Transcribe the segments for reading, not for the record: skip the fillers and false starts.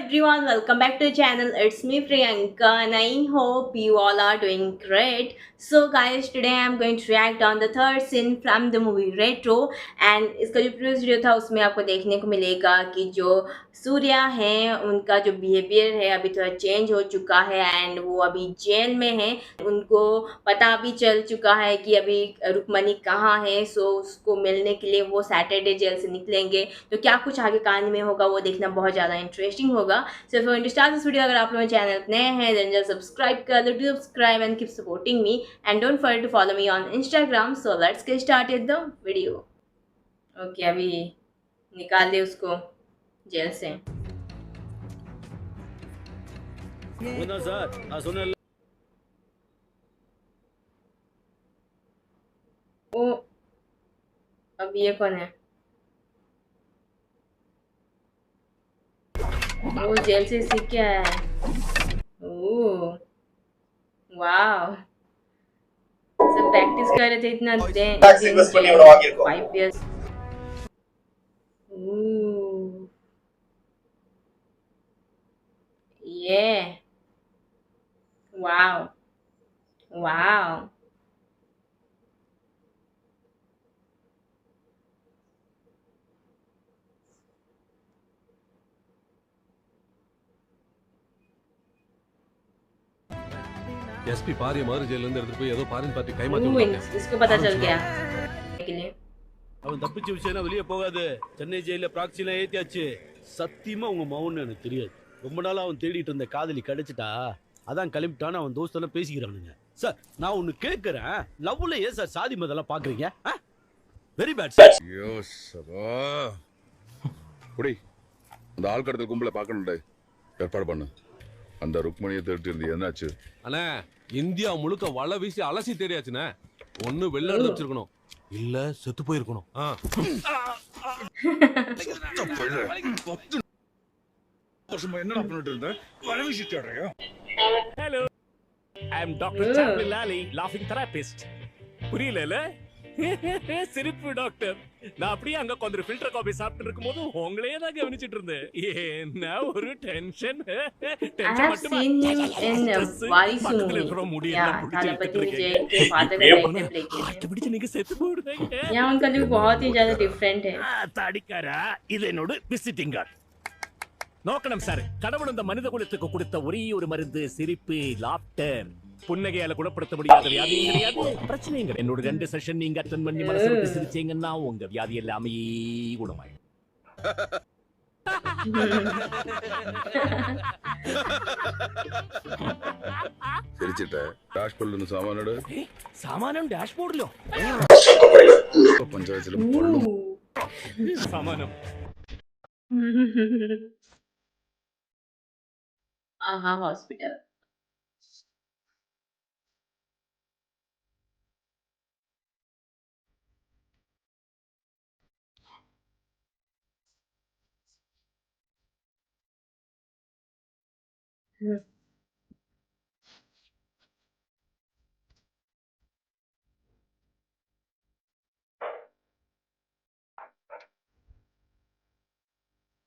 everyone, welcome back to the channel. It's me Priyanka and I hope you all are doing great. So guys, today I'm going to react on the third scene from the movie Retro and इसका जो previous video था उसमें आपको देखने को मिलेगा कि जो सूर्या हैं उनका जो बिहेवियर है अभी थोड़ा चेंज हो चुका है एंड वो अभी जेल में हैं। उनको पता भी चल चुका है कि अभी रुक्मणी कहाँ है, सो उसको मिलने के लिए वो सैटरडे जेल से निकलेंगे। तो क्या कुछ आगे कहानी में होगा वो देखना बहुत ज़्यादा इंटरेस्टिंग होगा। So for to start this video, अगर आप लोग चैनल नए हैं देन जस्ट सब्सक्राइब कर दो, do subscribe and keep supporting me and don't forget to follow me on Instagram. So let's get started the video. Okay, अभी निकाल दे उसको जेल से। ओ अब ये कौन है? वो जेल से सीख के आया है। ओह वाह, सब प्रैक्टिस कर रहे थे इतना दिन 5 years। ये वाह वाह, एसपी पारी मार जेल अंदर போய் ஏதோ பாரின் பார்ட்டி கைமாத்தி விட்டாங்க। इसको पता चल गया के लिए அவன் தப்பிச்ச விஷயம்னா வெளியே போகாது। சென்னை ஜெயில ப்ராக்சிலாம் ஏத்தியாச்சு। சத்தியமா உங்க மௌன்னு எனக்கு தெரியாது। ரொம்ப நாளா அவன் தேடிட்டு இருந்த காதலி கிடைச்சிட்டா, அதான் கிளம்பிட்டான்னு அவன் தோஸ்தெல்லாம் பேசிக்கிறானுங்க। சார் நான் ஒன்னு கேட்கறேன், லவ்ல ஏன் சார் சாதி மதெல்லாம் பாக்குறீங்க? Very bad sir. ஐயோ சபா புடி, அந்த ஆள்கடத்தல் கும்பலை பார்க்கணும்டா, ஏற்பாடு பண்ணு। அந்த ருக்மணியை தேடிட்டு இருந்து என்னாச்சு? அண்ணா இந்தியா முழுக்க வலை வீசி அலசி தேடியாச்சுண்ணே। ஒண்ணு வெள்ள அடிச்சிருக்கணும், இல்ல செத்து போயிருக்கணும்। என்னடா பண்ணிட்டு இருந்த? வலை வீசி தேடுறியா? Hello, I am Dr. Chaplin Lally, laughing therapist. புரியல? சிரிப்பு டாக்டர்। நான் அப்படியே அங்க கொஞ்சம் ஃபில்டர் காபி சாப்பிட்டு இருக்கும்போது உங்களையே தான் கவனிச்சிட்டு இருந்தேன்। என்ன ஒரு டென்ஷன் மட்டுமா? பிடிச்சு நீங்க செத்து போடுறீங்க। उनका लुक बहुत ही ज्यादा डिफरेंट है। தாடிக்காரா, இது என்னோட விசிட்டிங் கார்டு। நோக்கணும் சார், கடவுள் இந்த மனித குலத்துக்கு கொடுத்த ஒரே ஒரு மருந்து சிரிப்பு, லாப்டர்। புன்னகையால குணப்படுத்த முடியாத வியாதியும் கிடையாது, பிரச்சனையும் கிடையாது। என்னோட 2 செஷன் நீங்க அட்டெண்ட் பண்ணி மனசு விட்டு சிரிச்சீங்கன்னா உங்க வியாதி எல்லாமே குணமாயிடும்। சிரிச்சிட்ட? டாஷ்போர்ட்ல இருந்து சாமானோட சாமானம் டேஷ்போர்ட்ல பஞ்சாயத்துல பொருளும் சாமானம்। आहा hospital.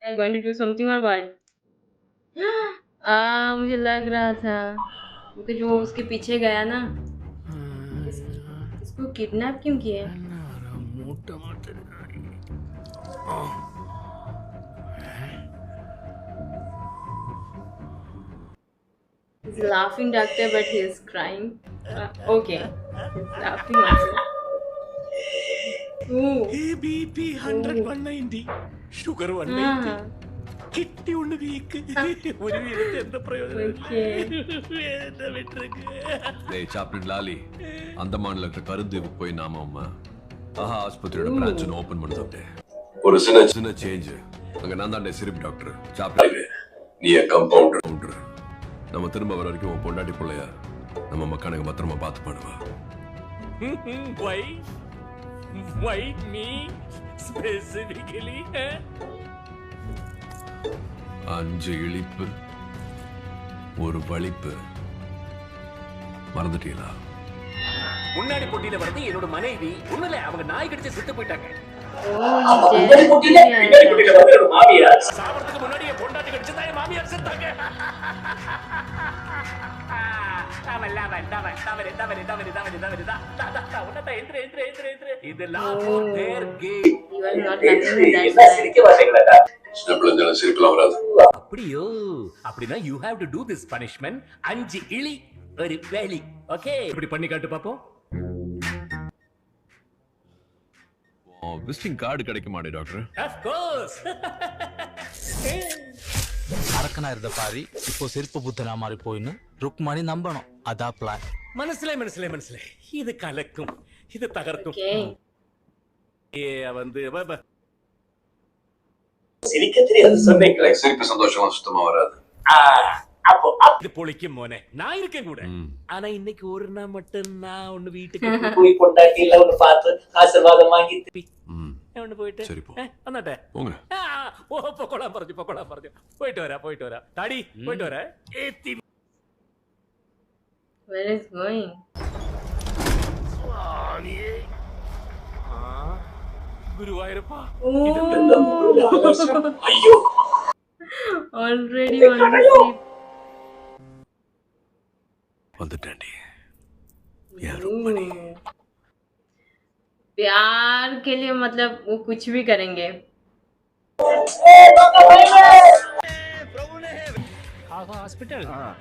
I'm going to do something or what? मुझे लग रहा था क्योंकि जो उसके पीछे गया ना, इसको किडनैप क्यों किया? He's laughing doctor but he is crying. Okay, he's laughing also. BP 100 190 sugar 190 கிட்டி ஒண்ணு வீக் ஒரு வீக் எந்த பிரயோஜனம் என்ன விட்டுருக்கு। டேய் சாப்ளின் லாலி, அந்தமான்ல இருக்க கருந்தீவுக்கு போய் நாம ஆஹா ஆஸ்பத்திரியோட பிரான்ச் ஓபன் பண்ணுதோம்। ஒரு சின்ன சேஞ்ச், அங்க நான் தான் சிரிப்பு டாக்டர் சாப்ளின், நீ கம்பவுண்டர்। நம்ம திரும்ப வர வரைக்கும் உன் பொண்டாட்டி பிள்ளையா நம்ம மக்கானுக்கு பத்திரமா பார்த்து பண்ணுவா। Why me specifically? 5 இழிப்பு, ஒரு வலிப்பு, மறந்துட்டீங்களா? முன்னாடி போட்டியில வந்து என்னோட மனைவி ஒண்ணுல அவங்க நாய் கடிச்சு செத்து போயிட்டாங்க। Oh, he just மாமியார் சாவறதுக்கு முன்னாடி என் பொண்டாட்டி கடிச்சதா என் மாமியார் செத்தாங்க. இதெல்லாம் their game. he was not laughing at that. சிரிக்க மாட்டீங்களா? சின்ன பிள்ளைங்க சிரிக்கலாம் வராது. அப்படியோ அப்படின்னா you have to do this punishment 5 இழி ஒரு வேலி. ஓகே இப்படி பண்ணி காட்டு பாப்போம். விசிட்டிங் கார்டு கிடைக்க மாட்டே டாக்டர். Of course. ಅರಕನಾಗಿದ್ದ ಪಾರಿ ಇಪ್ಪೋ ಸಿರ್ಪ ಬುದ್ಧನ ಮಾರಿ ಪೋಯಿನು ರುಕ್ಮಣಿ ನಂಬണം ಅದಾ ಪ್ಲಾನ್ മനസ്സിലായി ഇത് കലക്കും ഇത് തകർക്കും. Okay. வந்து சிரிக்க தெரியாது சொன்னீங்களே. சிரிப்பு சந்தோஷமா சுத்தமா வராது. அப்போ இது பொழிக்கும் மோனே நான் இருக்கேன் கூட. ஆனா இன்னைக்கு ஒரு நாள் மட்டும் நான் ஒண்ணு வீட்டுக்கு போய் பொண்டாட்டி இல்ல ஒண்ணு பார்த்து ஆசீர்வாதம் வாங்கி ஒண்ணு போயிட்டு சரி போ. வந்தாட்டே போங்க. ஓ பொக்கோலாம் பறஞ்சு போயிட்டு வரா டாடி போயிட்டு வரா. ஏத்தி Where is going? குருவாயிருப்பா. ஐயோ Already on the sleep. வந்துட்டேன்டி. प्यार के लिए मतलब वो कुछ भी करेंगे.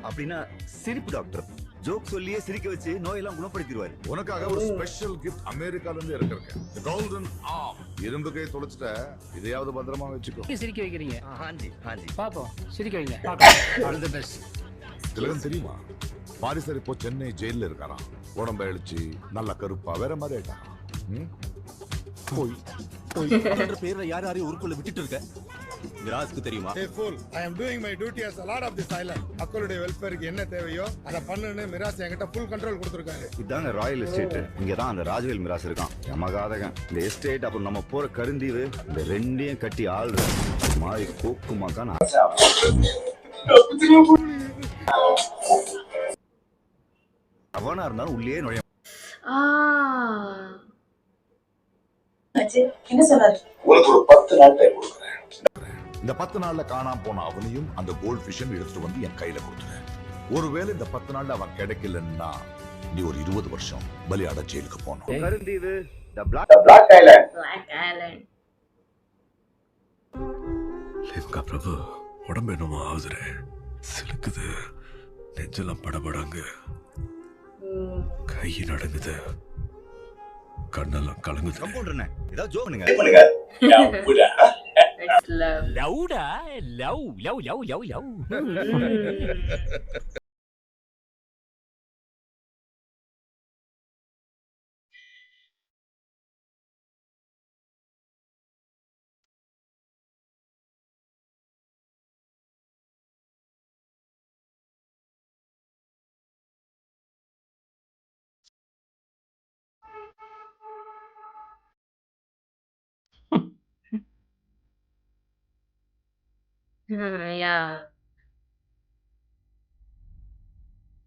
அப்படின்னா சிரிப்பு டாக்டர் ஜோக் சொல்லியே சிரிக்க வச்சு நோயெல்லாம் குணப்படுத்திடுவாரு. உனக்காக ஒரு ஸ்பெஷல் கிஃப்ட் அமெரிக்கால இருந்து இறக்கிருக்கேன். Golden arm. இரும்பு கை தொலைச்சிட்ட, இதையாவது பத்திரமா வச்சுக்கோ. ಸಿರಿಕೆ வைக்கிறீங்க ஹாஞ்சி ஹாஞ்சி பாப்போம் சிரிக்க வைங்க ஆல் தி பெஸ்ட். திலகம் தெரியுமா? பாரிசர் இப்போ சென்னை ஜெயில இருக்காராம். உடம்ப இழிச்சு நல்ல கருப்பா வேற மாதிரி ஆயிட்டாராம். போய் என்ற பேர்ல யார் யாரையும் ஊருக்குள்ள விட்டுட்டு இருக்க மிராஜ்க்கு தெரியுமா? Hey fool, I am doing my duty as a lord of this island. மக்களுடைய வெல்ஃபேருக்கு என்ன தேவையோ அதை பண்ணுன்னு மிராஸ் என்கிட்ட ஃபுல் கண்ட்ரோல் கொடுத்துருக்காரு. இதாங்க ராயல் எஸ்டேட். இங்க தான் அந்த ராஜவேல் மிராஸ் இருக்கான். யமகாதகன். இந்த எஸ்டேட் அப்புறம் நம்ம போற கருந்தீவு இந்த ரெண்டையும் கட்டி ஆள்ற மாதிரி கோக்குமாக்கான அவனா இருந்தாலும் உள்ளே நுழைய. என்ன சொன்னாரு? உனக்கு ஒரு 10 நாள் டைம் கொடுக்குறேன். இந்த 10 நாள்ல காணாம போன அவனையும் அந்த கோல்ட் ஃபிஷும் எடுத்துட்டு வந்து என் கையில கொடுத்துரு. ஒருவேளை இந்த 10 நாள்ல அவன் கிடைக்கலன்னா நீ ஒரு 20 வருஷம் பலியாட ஜெயிலுக்கு போகணும். கருந்தீவு Black Island. Black Island. லேப்கா பிரபு உடம்பு என்னமோ ஆகுதுரே. சிலுக்குது, நெஞ்செல்லாம் படபடாங்க, கை நடுங்குது, கண்ணெல்லாம் கலங்குது. கம்பவுண்டர்னே ஏதாவது ஜோக் பண்ணுங்க. பண்ணுங்க. புடா. It's love. லவ்டா love. Yeah.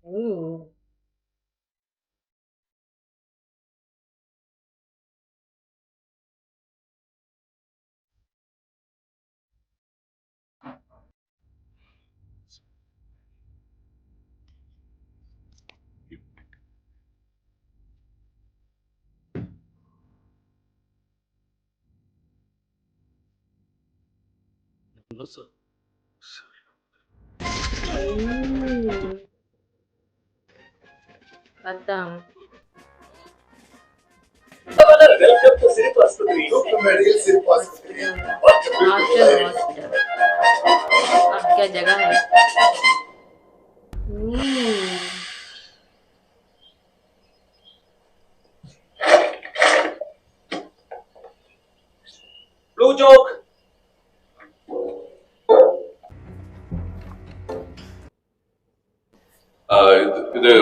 Ooh. Kadam. Welcome to Sirip Hospital. Sirip Hospital. Hospital. क्या जगह है? Blue joke. இது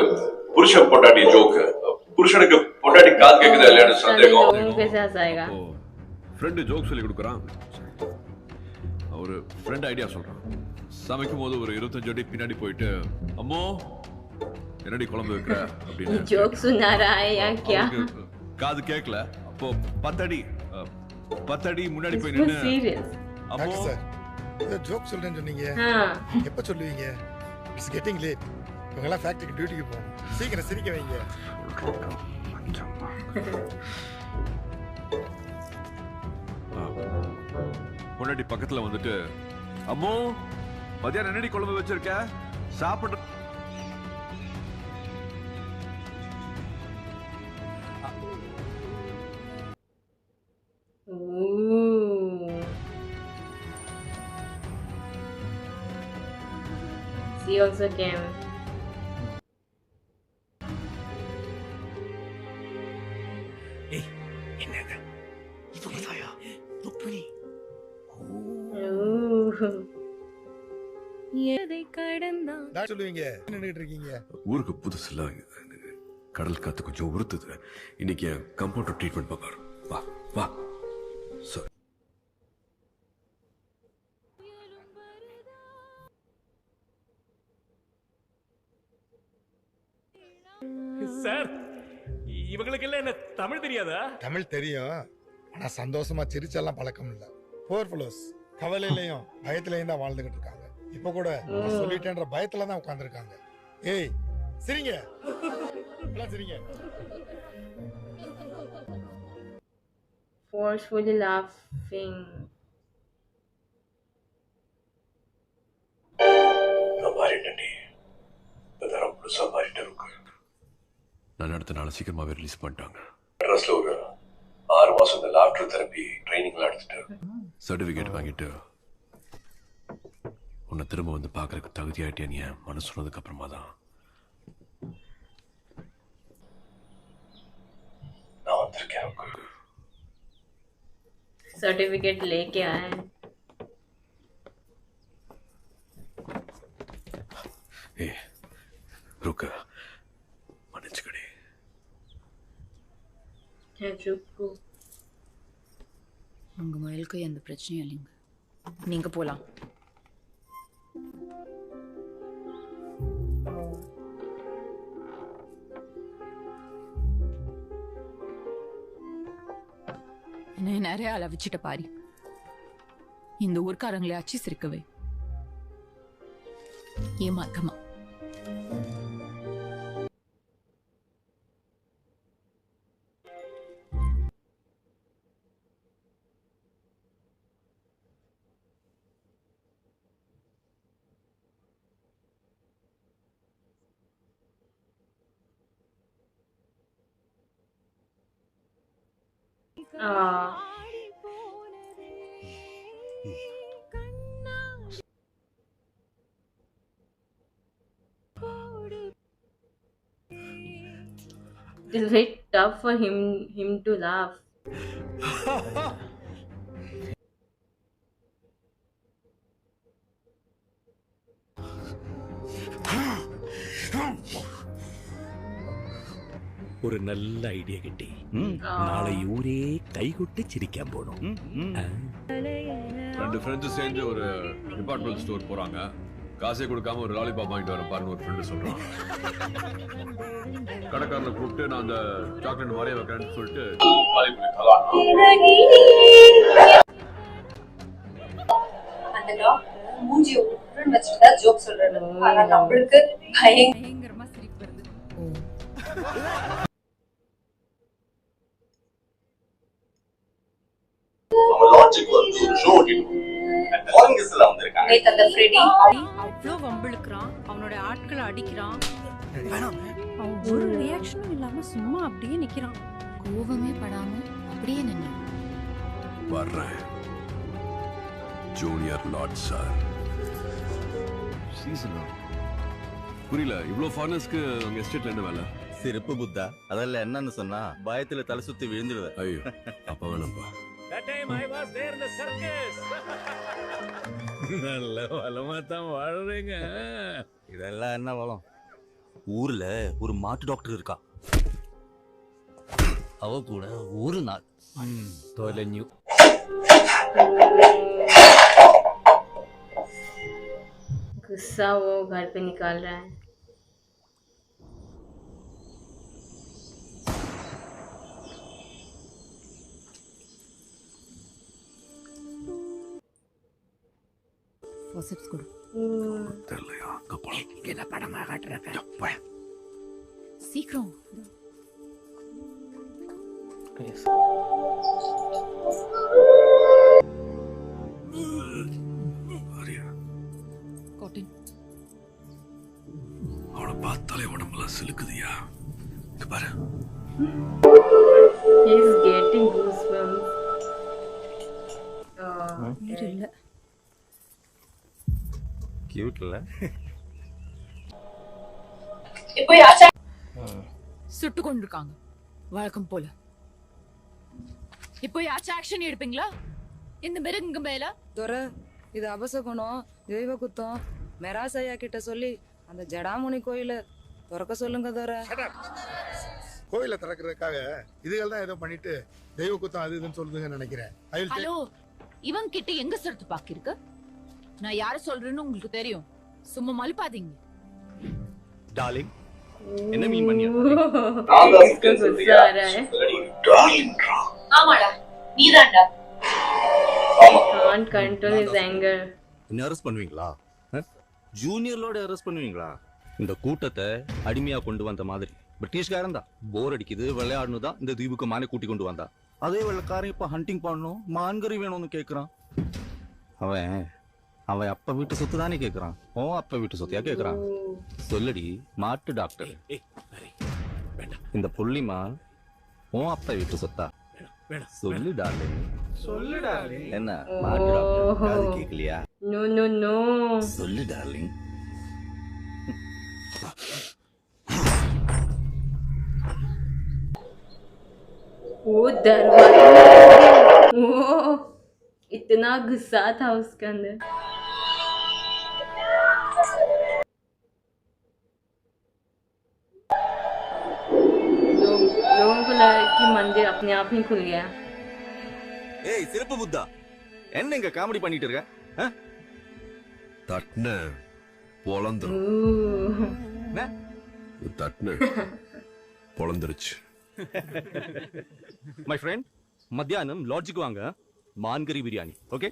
புருஷன் பொண்டாட்டி ஜோக்கு. புருஷனுக்கு பொண்டாட்டி காது கேக்குதா இல்லையான்னு சந்தேகம். लोगों के साथ आएगा. ஃப்ரெண்டு ஜோக் சொல்லி கொடுக்குறான். ஒரு ஃப்ரெண்ட் ஐடியா சொல்றான். சமைக்கும் போது ஒரு 25 அடி பின்னாடி போயிட்டு அம்மோ என்னடி குழம்பு வைக்கிற அப்படின்னு जोक सुना रहा है या क्या? காது கேட்கல. அப்போ 10 அடி 10 அடி முன்னாடி போய் It's so நின்னு serious. அம்மோ டாக்டர் சார் ஏதோ ஜோக் சொல்றேன்னு சொன்னீங்க எப்ப சொல்லுவீங்க? It's getting late. இவங்கெல்லாம் ஃபேக்டரிக்கு டியூட்டிக்கு போகணும். சீக்கிரம் சிரிக்க வைங்க. முன்னாடி பக்கத்துல வந்துட்டு அம்மோ மதியானம் என்னடி குழம்பு வச்சிருக்க சாப்பிட Ooh. She also came. ஏய் என்னங்க இவங்க தாயா ருக்மிணி Ooh. டாக்டர் சொல்லுவீங்க நின்னுட்டு இருக்கீங்க. ஊருக்கு புதுசுல கடல் காத்து கொஞ்சம் உறுத்துது. இன்னைக்கு என் கம்பவுண்டர் ட்ரீட்மெண்ட் பார்ப்பாரு. வா வா சார். சார் இவங்களுக்கு எல்லாம் என்ன தமிழ் தெரியாதா? தமிழ் தெரியும். ஆனா சந்தோஷமா சிரிச்செல்லாம் பழக்கம் இல்ல. போர் ஃப்ளோஸ் கவலையிலையும் பயத்திலையும் தான் வாழ்ந்துகிட்டு இருக்காங்க. இப்ப கூட நான் சொல்லிட்டேன்ற பயத்துல தான் உட்கார்ந்துருக்காங்க. ஏய் சிரிங்க. எல்லாம் சிரிங்க. Forcefully laughing. நான் அடுத்த நாள் சீக்கிரமாவே ரிலீஸ் பண்ணிட்டாங்க. மெட்ராஸ்ல ஒரு 6 மாசம் இந்த லாஃப்டர் தெரப்பி ட்ரைனிங்ல எடுத்துட்டு சர்டிபிகேட் வாங்கிட்டு உன்னை திரும்ப வந்து பார்க்கறதுக்கு தகுதியாயிட்டேன் என் மனசு சொன்னதுக்கு அப்புறமா தான் நான் வந்திருக்கேன். सर्टिफिकेट लेके आए. ஏ ருக்க மன்னிச்சுக்கடி. क्या चुप को உங்க மயிலுக்கு எந்த பிரச்சனையும் இல்லைங்க. நீங்க போலாம். என்ன நிறைய அளவிச்சிட்ட பாரி. இந்த ஊர்க்காரங்களே அச்சு சிரிக்கவே ஏமாத்தமா. It's very tough for him to laugh. ஒரு நல்ல ஐடியா கிட்டி. நாளை ஊரே கைகொட்டி சிரிக்காம போனோம். 2 ஃப்ரெண்ட்ஸ் சேர்ந்து ஒரு டிபார்ட்மெண்டல் ஸ்டோர் போறாங்க. காசே கொடுக்காம ஒரு லாலிபாப் வாங்கிட்டு வரேன் பாருன்னு ஒரு ஃப்ரெண்டு சொல்றான். கடைக்காரனை கூப்பிட்டு நான் அந்த சாக்லேட் மாதிரியே வைக்கிறேன்னு சொல்லிட்டு அந்த டாக்டர் மூஞ்சி உருன்னு வச்சுட்டு தான் ஜோக் சொல்றாரு. ஆனா நம்மளுக்கு பயங்கரமா சிரிப்பு வருது. நேத்து அந்த ஃப்ரெடி அவ்வளோ வம்பிழுக்கிறான். அவனோட ஆட்களை அடிக்கிறான். அவன் ஒரு ரியாக்ஷனும் இல்லாம சும்மா அப்படியே நிக்கிறான். கோபமே படாம அப்படியே நின்று வர்றேன். Junior Lord sir. சீசனா புரியல. இவ்வளோ ஃபாரினர்ஸ்க்கு அவங்க எஸ்டேட்ல என்ன வேலை? சிறப்பு புத்தா அதெல்லாம் என்னன்னு சொன்னா பயத்துல தலை சுத்தி விழுந்துடுவேன். ஐயோ அப்ப வேணாம்ப்பா. That time I was there in the circus. நல்ல வளமா தான் வாழ்றீங்க. இதெல்லாம் என்ன வளம்? ஊர்ல ஒரு மாட்டு டாக்டர் இருக்கா. அவ கூட ஒரு நாள் தொலைஞ்சு. गुस्सा वो घर पे निकाल रहा है. பாசிப்ஸ் கொடு. தெரியலையா அங்க போலாம். என்ன படமா காட்டுறாங்க? சீக்கிரம். காட்டன். அவளை பார்த்தாலே உடம்புலாம் சிலுக்குதியா. இங்க பாரு. He is getting goosebumps. இல்ல. கியூட்ல. இப்போ யாச்சா சுட்டு கொண்டிருக்காங்க வழக்கம் போல. இப்போ யாச்சா ஆக்ஷன் எடுப்பீங்களா இந்த மிருங்க மேல? துரை, இது அபசகுணம், தெய்வ குத்தம். மெராசையா கிட்ட சொல்லி அந்த ஜடாமுனி கோயில திறக்க சொல்லுங்க துரை. கோயிலை திறக்கிறதுக்காக இதுகள் தான் ஏதோ பண்ணிட்டு தெய்வ குத்தம் அது இதுன்னு சொல்லுதுன்னு நினைக்கிறேன். ஹலோ, இவன் கிட்ட எங்க சரத்து பாக்கி இருக்கு? நான் யார சொல்றேன்னு உங்களுக்கு தெரியும். சும்மா மலுப்பாதீங்க. டார்லிங், என்ன மீன் பண்ணியா? इसको गुस्सा आ रहा है. ஆமாடா, நீதான்டா. Can't control his anger. என்ன அரெஸ்ட் பண்ணுவீங்களா? ஜூனியர்லோட அரெஸ்ட் பண்ணுவீங்களா? இந்த கூட்டத்தை அடிமையா கொண்டு வந்த மாதிரி பிரிட்டிஷ்காரன் தான். போர் அடிக்குது, விளையாடணும் தான் இந்த தீவுக்கு மானை கூட்டி கொண்டு வந்தா. அதே வெள்ளக்காரன் இப்ப ஹண்டிங் பண்ணணும், மான்கறி வேணும்னு கேக்குறான். அவன் அப்ப வீட்டு சொத்து தானே கேக்குறான். ஓ அப்ப வீட்டு சொத்தையா கேக்குறான்? சொல்லடி மாட்டு டாக்டர். இந்த புள்ளிமா ஓ அப்ப வீட்டு சொத்தா? சொல்லு டார்லிங், சொல்லு டார்லிங். என்ன மாட்டு டாக்டர் காது கேக்கலையா? No, no, no. சொல்லு டார்லிங். वो दरवाजा, वो इतना गुस्सा था उसके अंदर. लोगों को लगा कि मंदिर अपने आप ही खुल गया. ஏய் சிறப்பு புத்தா, என்ன இங்க காமெடி பண்ணிட்டு இருக்க? தட்ன பொளந்துரும். Ooh. தட்ன பொளந்துருச்சு. மை ஃப்ரெண்ட், மத்தியானம் லாட்ஜுக்கு வாங்க, மான்கறி பிரியாணி. ஓகே?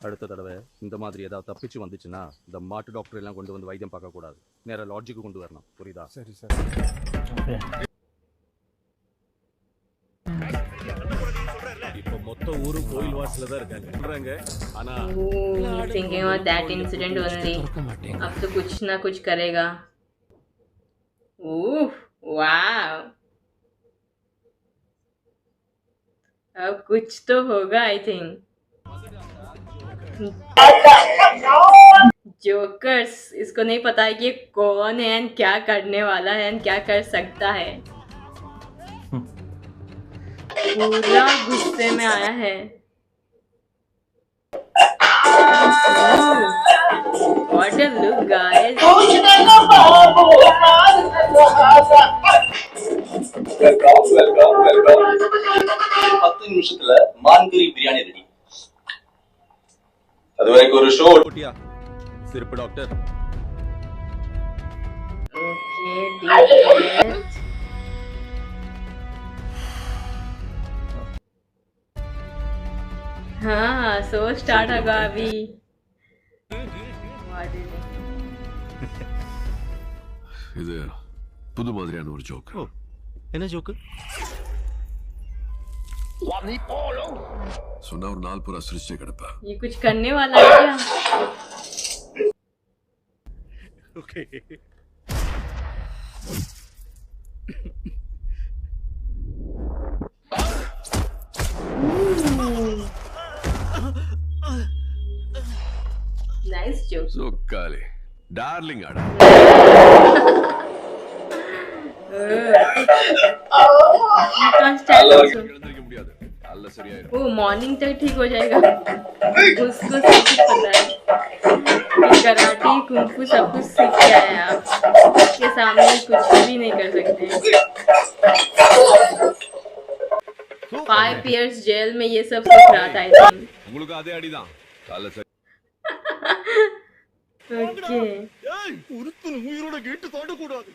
அடுத்த தடவை இந்த மாதிரி ஏதாவது தப்பிச்சு வந்துச்சுன்னா இந்த மாட்டு டாக்டர் எல்லாம் கொண்டு வந்து வைத்தியம் பார்க்க கூடாது. நேரா லாட்ஜுக்கு கொண்டு வரணும். புரியுதா? சரி சரி. இப்ப மொத்த ஊரு கோயில் வாசல்ல தான் இருக்காங்க. ஆனா Thinking about that incident only. अब तो कुछ ना कुछ करेगा. Ooh, wow. अब कुछ तो होगा आई थिंक. जोकर्स, इसको नहीं पता है कि ये कौन है एंड क्या करने वाला है एंड क्या कर सकता है. पूरा गुस्से में आया है. What a look, guys. Welcome. 10 நிமிஷத்துல மான்கறி பிரியாணி ரெடி. அது வரைக்கும் ஒரு ஷோ ஓட்டியா சிறப்பு டாக்டர். Okay, deep breath. हाँ, so start होगा अभी. What is it? இது புது மாதிரியான ஒரு ஜோக். என்ன ஜோக்கு? சொன்னா ஒரு நாள் பூரா சிரிச்சே கிடப்பா. ये कुछ करने वाला है क्या? ஓகே. Nice joke. சொக்காலி டார்லிங் ஆடா. You can't stand also. எழுந்திருக்க முடியாது. அல்ல சரியாயிரும். वो मॉर्निंग तक ठीक हो जाएगा. उसको सब कुछ पता है. कराटे कुंफू सब कुछ सीख के आया. उसके सामने कुछ भी नहीं कर सकते. 5 years जेल में ये सब सीख रहा था. உங்களுக்கு அதே அடிதான். அல்ல சரி. ओके. ஒருத்தன் உயிரோட கேட்டு தாண்ட கூடாது.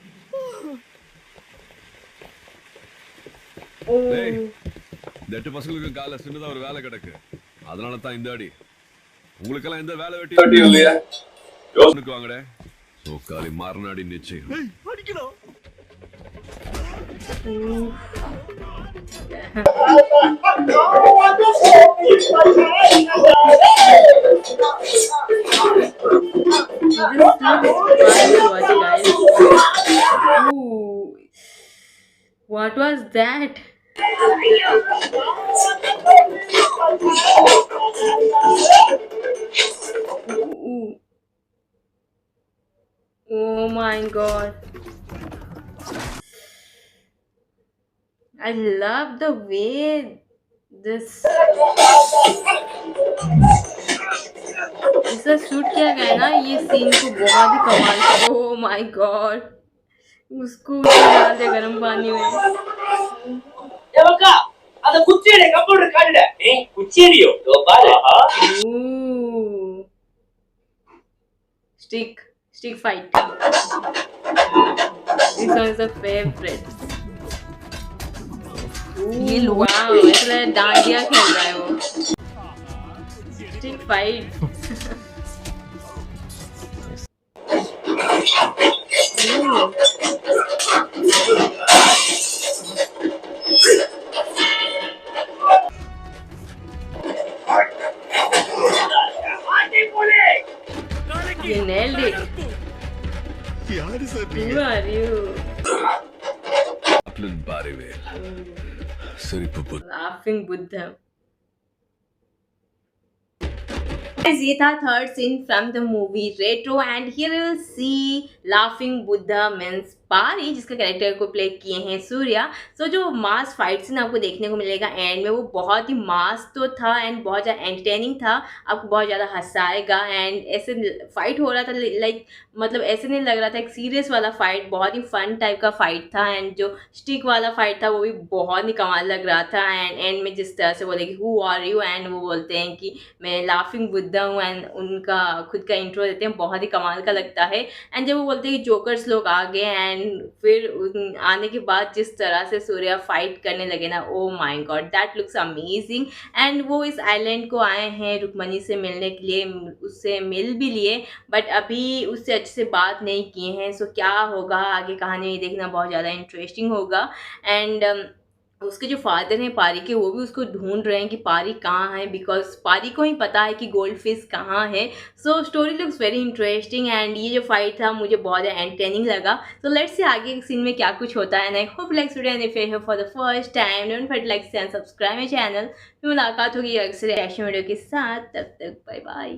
டேய், இந்த 8 பசங்களுக்கு காலைல சின்னதா ஒரு வேலை கிடக்கு. அதனால தான் இந்த அடி. உங்களுக்கெல்லாம் எந்த வேலை வெட்டி இல்லையா? யோசனைக்கு வாங்கடே. சோக்காலி மாறனாடி நிச்சயம். அடிக்கணும். What was that? Ooh. Oh my god. I love the way this इसका शूट किया गया है ना, ये सीन को बहुत ही कमाल का. Oh my god. उसको डाल दे गरम पानी में. அந்த குச்சியடி கம்ப்யூட்டர் காட்டுட. குச்சியடியோ தோ பாரு. Stick fight. This one is a favorite. ये wow, ऐसा डांडिया खेल रहा है वो. Stick fight. You nailed it. யாரு sir Who are you? Chaplin Barivel. சிரிப்பு புத். Laughing Buddha. Guys, ये था third scene from the movie Retro and here you will see laughing Buddha means Paari, जिसका कैरेक्टर को प्ले किए हैं सूर्या. सो जो मास फाइट सीन आपको देखने को मिलेगा एंड में, वो बहुत ही मास तो था एंड बहुत ज़्यादा एंटरटेनिंग था. आपको बहुत ज़्यादा हंसाएगा एंड ऐसे फाइट हो रहा था लाइक मतलब ऐसे नहीं लग रहा था एक सीरियस वाला फाइट, बहुत ही फन टाइप का फाइट था. एंड जो स्टिक वाला फाइट था वो भी बहुत ही कमाल लग रहा था. एंड एंड में जिस तरह से बोले कि हु आर यू एंड वो बोलते हैं कि मैं लाफिंग बुद्धा हूँ एंड उनका खुद का इंट्रो देते हैं, बहुत ही कमाल का लगता है. एंड जब वो बोलते हैं कि जोकर्स लोग आ गए एंड फिर आने के बाद जिस तरह से सूर्या फाइट करने लगे ना, oh my God that looks amazing. And वो इस आइलैंड को आए हैं रुक्मणी से मिलने के लिए, उससे मिल भी लिए बट अभी उससे अच्छे से बात नहीं किए हैं. सो क्या होगा आगे कहानी में देखना बहुत ज़्यादा इंटरेस्टिंग होगा. एंड उसके जो फादर हैं पारी के, वो भी उसको ढूंढ रहे हैं कि पारी कहाँ है, बिकॉज पारी को ही पता है कि गोल्ड फिश कहाँ है. So story looks very interesting and ये जो फाइट था मुझे बहुत ज़्यादा एंटरटेनिंग लगा. तो लेट्स से आगे सीन में क्या कुछ होता है. And I hope like video and if you for the first time don't forget like and subscribe my channel. मुलाकात होगी अक्सर रिएक्शन वीडियो के साथ. तब तक बाय बाय.